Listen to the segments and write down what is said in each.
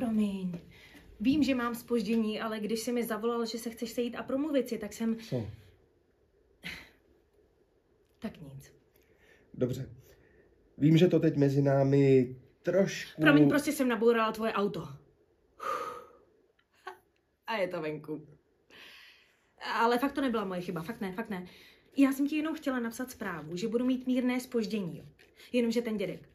Promiň. Vím, že mám zpoždění, ale když jsi mi zavolal, že se chceš sejít a promluvit si, tak jsem... Co? Tak nic. Dobře. Vím, že to teď mezi námi trošku... Promiň, prostě jsem nabourala tvoje auto. A je to venku. Ale fakt to nebyla moje chyba, fakt ne. Já jsem ti jenom chtěla napsat zprávu, že budu mít mírné zpoždění, jo. Jenomže ten dědek,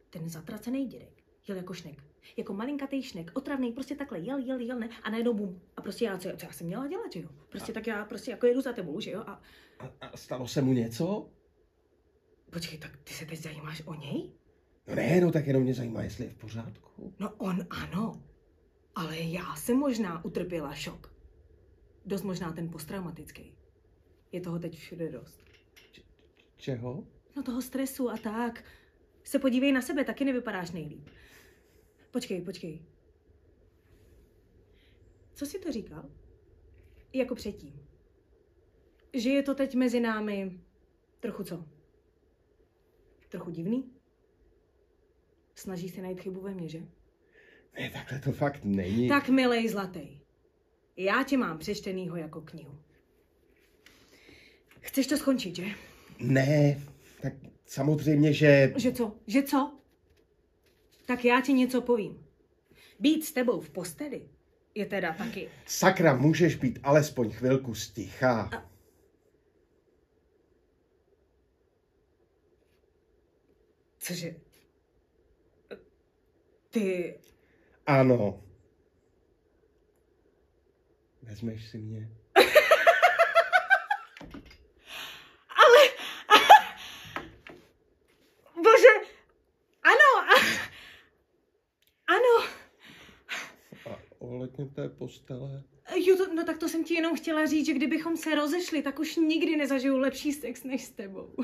ten zatracený dědek, jel jako šnek. Jako malinkatý šnek, otravný, prostě takhle jel, ne, a najednou bum. A prostě co já jsem měla dělat, že jo? Prostě tak já prostě jako jedu za tebou, že jo? A stalo se mu něco? Počkej, tak ty se teď zajímáš o něj? No ne, no tak jenom mě zajímá, jestli je v pořádku. No on ano, ale já jsem možná utrpěla šok. Dost možná ten posttraumatický. Je toho teď všude dost. Čeho? No toho stresu a tak. Se podívej na sebe, taky nevypadáš nejlíp. Počkej. Co jsi to říkal? Jako předtím. Že je to teď mezi námi trochu co? Trochu divný? Snažíš se najít chybu ve mně, že? Ne, takhle to fakt není. Tak milej zlatý. Já tě mám přečtenýho jako knihu. Chceš to skončit, že? Ne, tak samozřejmě, že... Že co? Tak já ti něco povím. Být s tebou v posteli je teda taky... Sakra, můžeš být alespoň chvilku sticha. Cože? Ty... Ano. Vezmeš si mě? Ale... Bože! Ano! Ano! A ohledně té postele? Jo, no tak to jsem ti jenom chtěla říct, že kdybychom se rozešli, tak už nikdy nezažiju lepší sex než s tebou.